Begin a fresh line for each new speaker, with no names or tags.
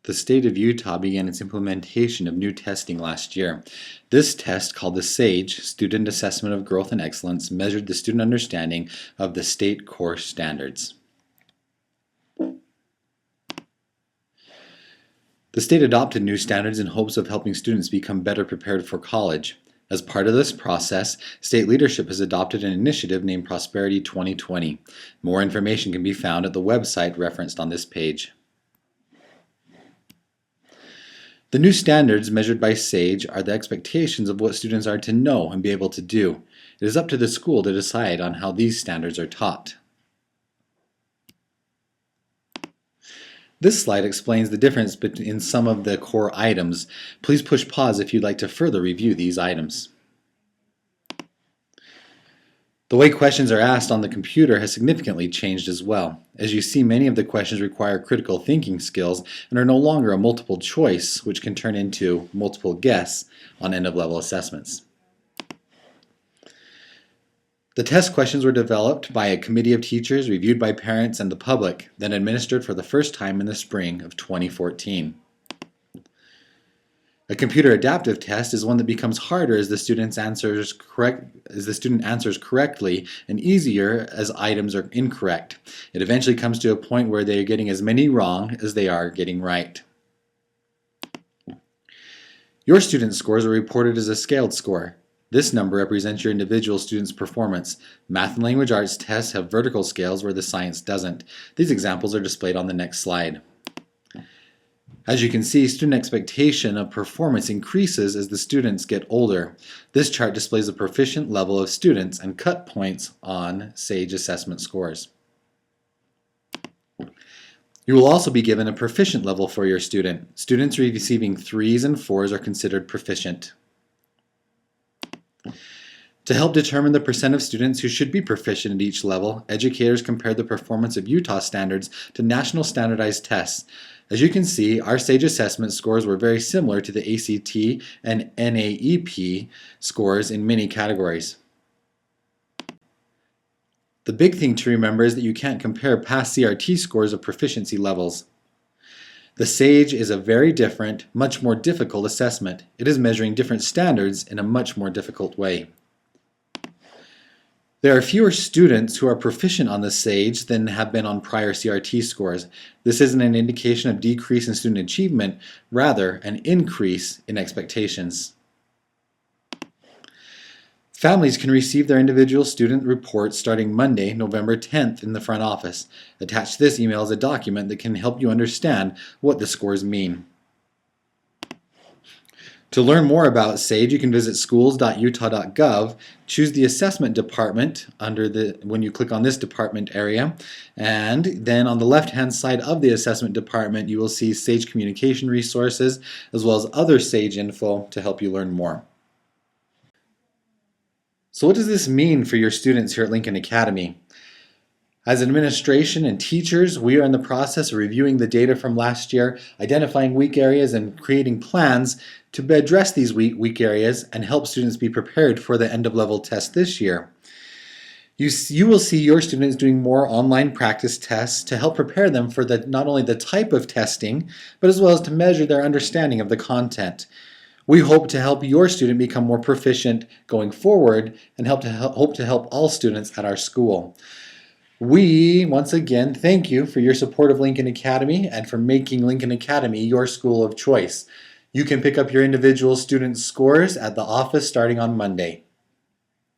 The state of Utah began its implementation of new testing last year. This test, called the SAGE, Student Assessment of Growth and Excellence, measured the student understanding of the state core standards. The state adopted new standards in hopes of helping students become better prepared for college. As part of this process, state leadership has adopted an initiative named Prosperity 2020. More information can be found at the website referenced on this page. The new standards measured by SAGE are the expectations of what students are to know and be able to do. It is up to the school to decide on how these standards are taught. This slide explains the difference in some of the core items. Please push pause if you'd like to further review these items. The way questions are asked on the computer has significantly changed as well. As you see, many of the questions require critical thinking skills and are no longer a multiple choice, which can turn into multiple guess on end-of-level assessments. The test questions were developed by a committee of teachers, reviewed by parents and the public, then administered for the first time in the spring of 2014. A computer adaptive test is one that becomes harder as the student answers correctly and easier as items are incorrect. It eventually comes to a point where they are getting as many wrong as they are getting right. Your student scores are reported as a scaled score. This number represents your individual student's performance. Math and language arts tests have vertical scales where the science doesn't. These examples are displayed on the next slide. As you can see, student expectation of performance increases as the students get older. This chart displays the proficient level of students and cut points on SAGE assessment scores. You will also be given a proficient level for your student. Students receiving 3s and 4s are considered proficient. To help determine the percent of students who should be proficient at each level, educators compared the performance of Utah standards to national standardized tests. As you can see, our SAGE assessment scores were very similar to the ACT and NAEP scores in many categories. The big thing to remember is that you can't compare past CRT scores of proficiency levels. The SAGE is a very different, much more difficult assessment. It is measuring different standards in a much more difficult way. There are fewer students who are proficient on the SAGE than have been on prior CRT scores. This isn't an indication of decrease in student achievement, rather an increase in expectations. Families can receive their individual student reports starting Monday, November 10th in the front office. Attached to this email is a document that can help you understand what the scores mean. To learn more about SAGE, you can visit schools.utah.gov, choose the assessment department when you click on this department area, and then on the left-hand side of the assessment department you will see SAGE communication resources as well as other SAGE info to help you learn more. So what does this mean for your students here at Lincoln Academy? As administration and teachers, we are in the process of reviewing the data from last year, identifying weak areas, and creating plans to address these weak areas and help students be prepared for the end-of-level test this year. You will see your students doing more online practice tests to help prepare them for not only the type of testing, but as well as to measure their understanding of the content. We hope to help your student become more proficient going forward and hope to help all students at our school. We, once again, thank you for your support of Lincoln Academy and for making Lincoln Academy your school of choice. You can pick up your individual student scores at the office starting on Monday.